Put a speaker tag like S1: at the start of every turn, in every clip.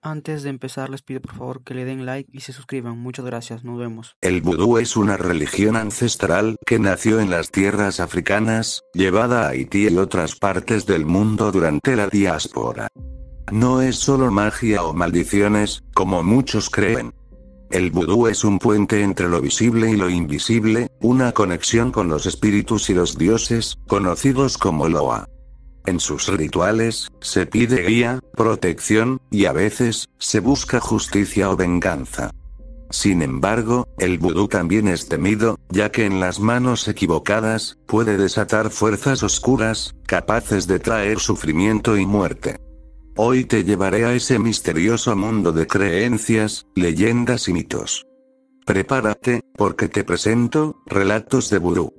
S1: Antes de empezar les pido por favor que le den like y se suscriban. Muchas gracias, nos vemos.
S2: El vudú es una religión ancestral que nació en las tierras africanas, llevada a Haití y otras partes del mundo durante la diáspora. No es solo magia o maldiciones, como muchos creen. El vudú es un puente entre lo visible y lo invisible, una conexión con los espíritus y los dioses, conocidos como Loa. En sus rituales, se pide guía, protección, y a veces, se busca justicia o venganza. Sin embargo, el vudú también es temido, ya que en las manos equivocadas, puede desatar fuerzas oscuras, capaces de traer sufrimiento y muerte. Hoy te llevaré a ese misterioso mundo de creencias, leyendas y mitos. Prepárate, porque te presento, Relatos de Vudú.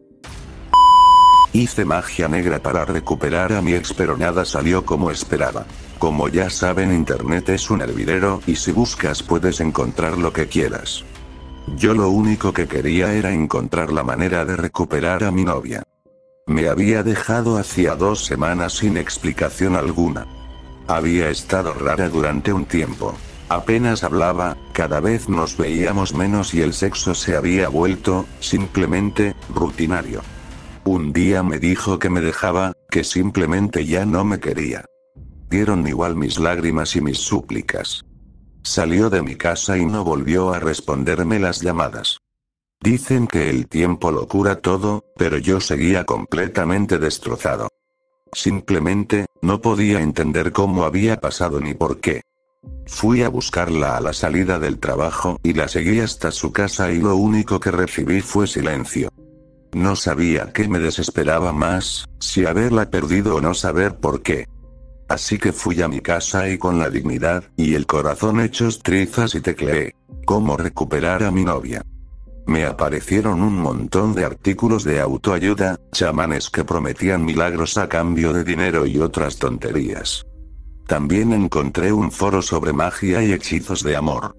S2: Hice magia negra para recuperar a mi ex, pero nada salió como esperaba. Como ya saben, internet es un hervidero, y si buscas puedes encontrar lo que quieras. Yo lo único que quería era encontrar la manera de recuperar a mi novia. Me había dejado hacía 2 semanas sin explicación alguna. Había estado rara durante un tiempo. Apenas hablaba, cada vez nos veíamos menos y el sexo se había vuelto, simplemente, rutinario. Un día me dijo que me dejaba, que simplemente ya no me quería. Dieron igual mis lágrimas y mis súplicas. Salió de mi casa y no volvió a responderme las llamadas. Dicen que el tiempo lo cura todo, pero yo seguía completamente destrozado. Simplemente, no podía entender cómo había pasado ni por qué. Fui a buscarla a la salida del trabajo y la seguí hasta su casa y lo único que recibí fue silencio. No sabía qué me desesperaba más, si haberla perdido o no saber por qué. Así que fui a mi casa y con la dignidad y el corazón hechos trizas y tecleé: ¿cómo recuperar a mi novia? Me aparecieron un montón de artículos de autoayuda, chamanes que prometían milagros a cambio de dinero y otras tonterías. También encontré un foro sobre magia y hechizos de amor.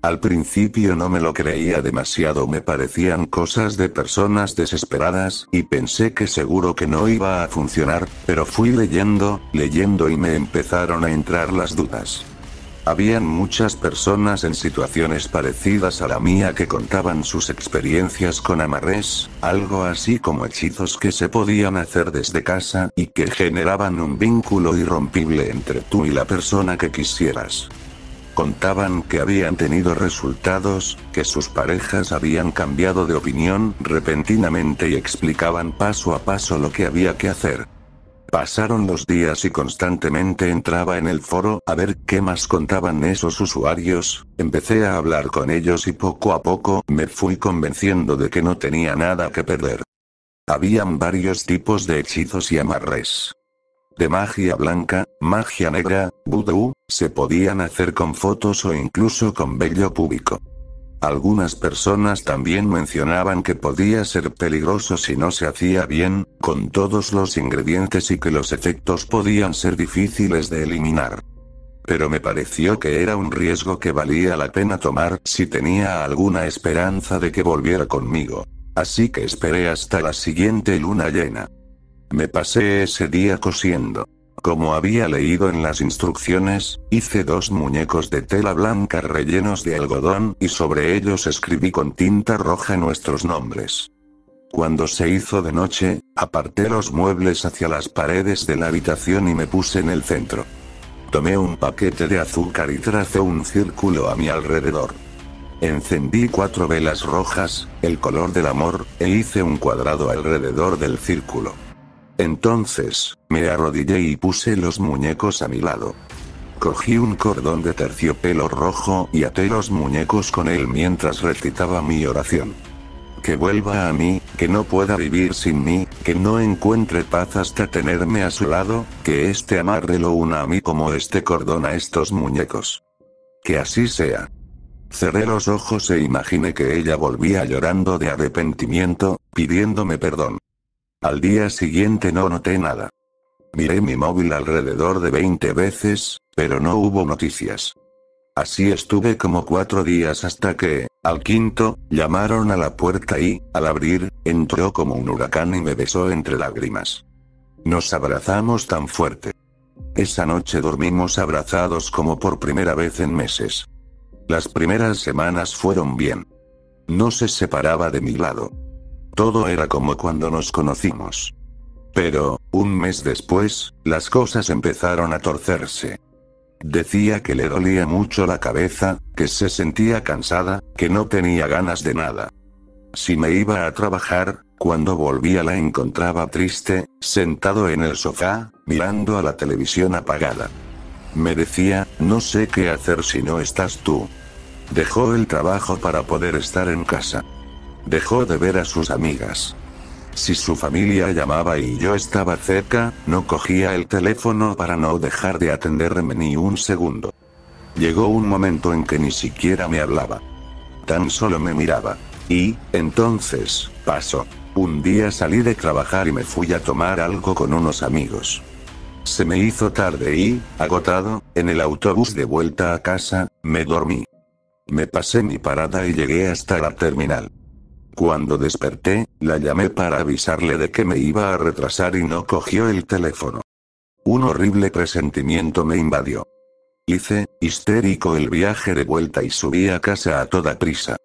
S2: Al principio no me lo creía demasiado, me parecían cosas de personas desesperadas, y pensé que seguro que no iba a funcionar, pero fui leyendo y me empezaron a entrar las dudas. Habían muchas personas en situaciones parecidas a la mía que contaban sus experiencias con amarres, algo así como hechizos que se podían hacer desde casa y que generaban un vínculo irrompible entre tú y la persona que quisieras. Contaban que habían tenido resultados, que sus parejas habían cambiado de opinión repentinamente y explicaban paso a paso lo que había que hacer. Pasaron los días y constantemente entraba en el foro a ver qué más contaban esos usuarios, empecé a hablar con ellos y poco a poco me fui convenciendo de que no tenía nada que perder. Habían varios tipos de hechizos y amarres. De magia blanca, magia negra, vudú, se podían hacer con fotos o incluso con vello púbico. Algunas personas también mencionaban que podía ser peligroso si no se hacía bien, con todos los ingredientes y que los efectos podían ser difíciles de eliminar. Pero me pareció que era un riesgo que valía la pena tomar si tenía alguna esperanza de que volviera conmigo. Así que esperé hasta la siguiente luna llena. Me pasé ese día cosiendo. Como había leído en las instrucciones, hice 2 muñecos de tela blanca rellenos de algodón y sobre ellos escribí con tinta roja nuestros nombres. Cuando se hizo de noche, aparté los muebles hacia las paredes de la habitación y me puse en el centro. Tomé un paquete de azúcar y tracé un círculo a mi alrededor. Encendí 4 velas rojas, el color del amor, e hice un cuadrado alrededor del círculo. Entonces, me arrodillé y puse los muñecos a mi lado. Cogí un cordón de terciopelo rojo y até los muñecos con él mientras recitaba mi oración. Que vuelva a mí, que no pueda vivir sin mí, que no encuentre paz hasta tenerme a su lado, que este amarre lo una a mí como este cordón a estos muñecos. Que así sea. Cerré los ojos e imaginé que ella volvía llorando de arrepentimiento, pidiéndome perdón. Al día siguiente no noté nada. Miré mi móvil alrededor de 20 veces, pero no hubo noticias. Así estuve como 4 días hasta que, al quinto, llamaron a la puerta y, al abrir, entró como un huracán y me besó entre lágrimas. Nos abrazamos tan fuerte. Esa noche dormimos abrazados como por primera vez en meses. Las primeras semanas fueron bien. No se separaba de mi lado. Todo era como cuando nos conocimos. Pero, un mes después, las cosas empezaron a torcerse. Decía que le dolía mucho la cabeza, que se sentía cansada, que no tenía ganas de nada. Si me iba a trabajar, cuando volvía la encontraba triste, sentado en el sofá, mirando a la televisión apagada. Me decía, no sé qué hacer si no estás tú. Dejó el trabajo para poder estar en casa. Dejó de ver a sus amigas. Si su familia llamaba y yo estaba cerca, no cogía el teléfono para no dejar de atenderme ni un segundo. Llegó un momento en que ni siquiera me hablaba. Tan solo me miraba. Y, entonces, pasó. Un día salí de trabajar y me fui a tomar algo con unos amigos. Se me hizo tarde y, agotado, en el autobús de vuelta a casa, me dormí. Me pasé mi parada y llegué hasta la terminal. Cuando desperté, la llamé para avisarle de que me iba a retrasar y no cogió el teléfono. Un horrible presentimiento me invadió. Hice, histérico, el viaje de vuelta y subí a casa a toda prisa.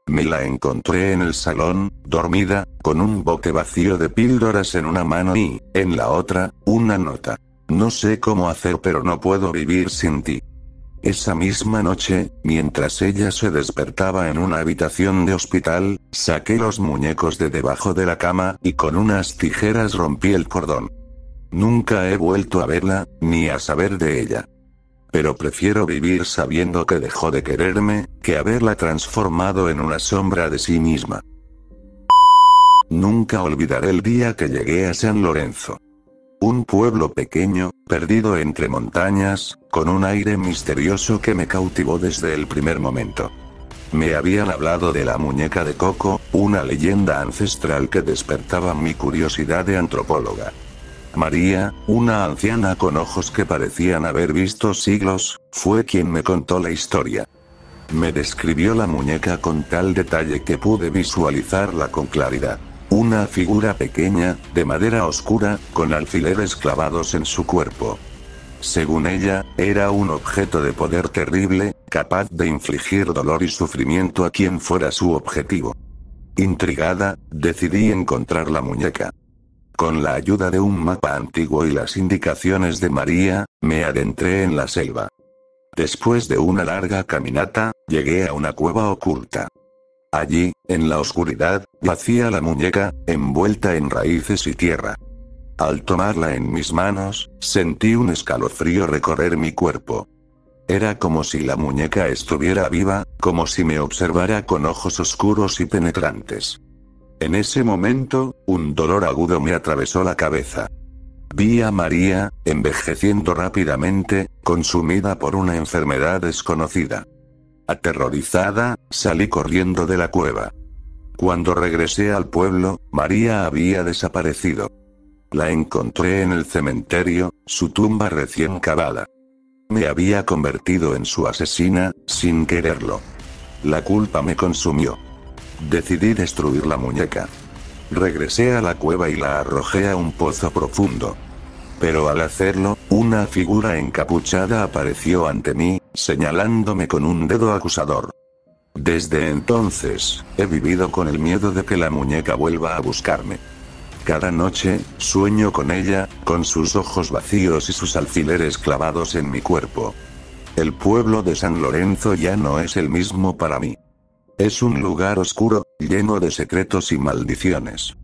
S2: Me la encontré en el salón, dormida, con un bote vacío de píldoras en una mano y, en la otra, una nota. No sé cómo hacer, pero no puedo vivir sin ti. Esa misma noche, mientras ella se despertaba en una habitación de hospital, saqué los muñecos de debajo de la cama y con unas tijeras rompí el cordón. Nunca he vuelto a verla, ni a saber de ella. Pero prefiero vivir sabiendo que dejó de quererme, que haberla transformado en una sombra de sí misma. Nunca olvidaré el día que llegué a San Lorenzo. Un pueblo pequeño, perdido entre montañas, con un aire misterioso que me cautivó desde el primer momento. Me habían hablado de la muñeca de Coco, una leyenda ancestral que despertaba mi curiosidad de antropóloga. María, una anciana con ojos que parecían haber visto siglos, fue quien me contó la historia. Me describió la muñeca con tal detalle que pude visualizarla con claridad. Una figura pequeña, de madera oscura, con alfileres clavados en su cuerpo. Según ella, era un objeto de poder terrible, capaz de infligir dolor y sufrimiento a quien fuera su objetivo. Intrigada, decidí encontrar la muñeca. Con la ayuda de un mapa antiguo y las indicaciones de María, me adentré en la selva. Después de una larga caminata, llegué a una cueva oculta. Allí, en la oscuridad, yacía la muñeca, envuelta en raíces y tierra. Al tomarla en mis manos, sentí un escalofrío recorrer mi cuerpo. Era como si la muñeca estuviera viva, como si me observara con ojos oscuros y penetrantes. En ese momento, un dolor agudo me atravesó la cabeza. Vi a María, envejeciendo rápidamente, consumida por una enfermedad desconocida. Aterrorizada, salí corriendo de la cueva. Cuando regresé al pueblo, María había desaparecido. La encontré en el cementerio, su tumba recién cavada. Me había convertido en su asesina, sin quererlo. La culpa me consumió. Decidí destruir la muñeca. Regresé a la cueva y la arrojé a un pozo profundo. Pero al hacerlo, una figura encapuchada apareció ante mí, señalándome con un dedo acusador. Desde entonces, he vivido con el miedo de que la muñeca vuelva a buscarme. Cada noche, sueño con ella, con sus ojos vacíos y sus alfileres clavados en mi cuerpo. El pueblo de San Lorenzo ya no es el mismo para mí. Es un lugar oscuro, lleno de secretos y maldiciones.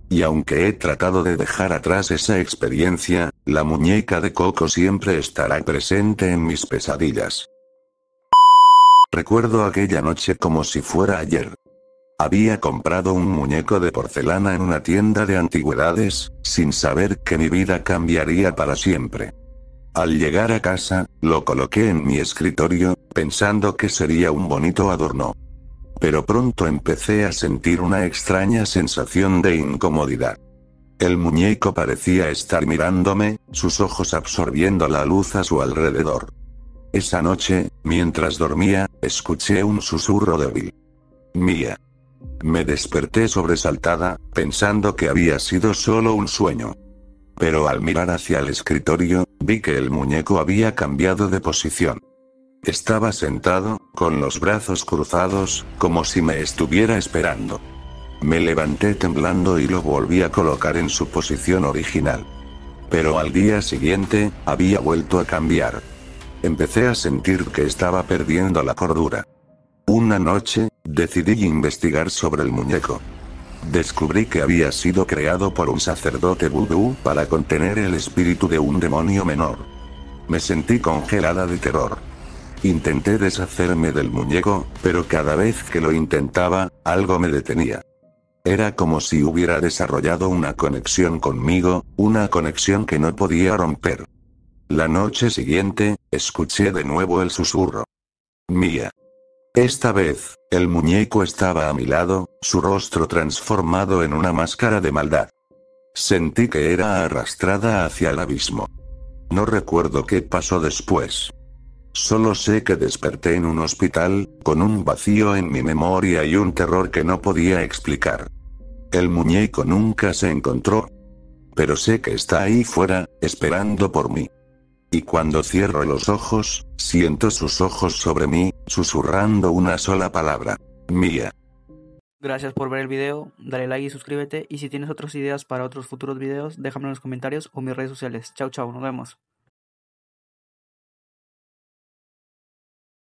S2: Y aunque he tratado de dejar atrás esa experiencia, la muñeca de Coco siempre estará presente en mis pesadillas. Recuerdo aquella noche como si fuera ayer. Había comprado un muñeco de porcelana en una tienda de antigüedades, sin saber que mi vida cambiaría para siempre. Al llegar a casa, lo coloqué en mi escritorio, pensando que sería un bonito adorno. Pero pronto empecé a sentir una extraña sensación de incomodidad. El muñeco parecía estar mirándome, sus ojos absorbiendo la luz a su alrededor. Esa noche, mientras dormía, escuché un susurro débil. Mía. Me desperté sobresaltada, pensando que había sido solo un sueño. Pero al mirar hacia el escritorio, Vi que el muñeco había cambiado de posición. Estaba sentado, con los brazos cruzados, como si me estuviera esperando. Me levanté temblando y lo volví a colocar en su posición original. Pero al día siguiente, había vuelto a cambiar. Empecé a sentir que estaba perdiendo la cordura. Una noche, decidí investigar sobre el muñeco. Descubrí que había sido creado por un sacerdote vudú para contener el espíritu de un demonio menor. Me sentí congelada de terror. Intenté deshacerme del muñeco, pero cada vez que lo intentaba, algo me detenía. Era como si hubiera desarrollado una conexión conmigo, una conexión que no podía romper. La noche siguiente, escuché de nuevo el susurro. Mía. Esta vez, el muñeco estaba a mi lado, su rostro transformado en una máscara de maldad. Sentí que era arrastrada hacia el abismo. No recuerdo qué pasó después. Solo sé que desperté en un hospital, con un vacío en mi memoria y un terror que no podía explicar. El muñeco nunca se encontró. Pero sé que está ahí fuera, esperando por mí. Y cuando cierro los ojos, siento sus ojos sobre mí, susurrando una sola palabra. Mía.
S1: Gracias por ver el video, dale like y suscríbete. Y si tienes otras ideas para otros futuros videos, déjame en los comentarios o en mis redes sociales. Chau, chau, nos vemos.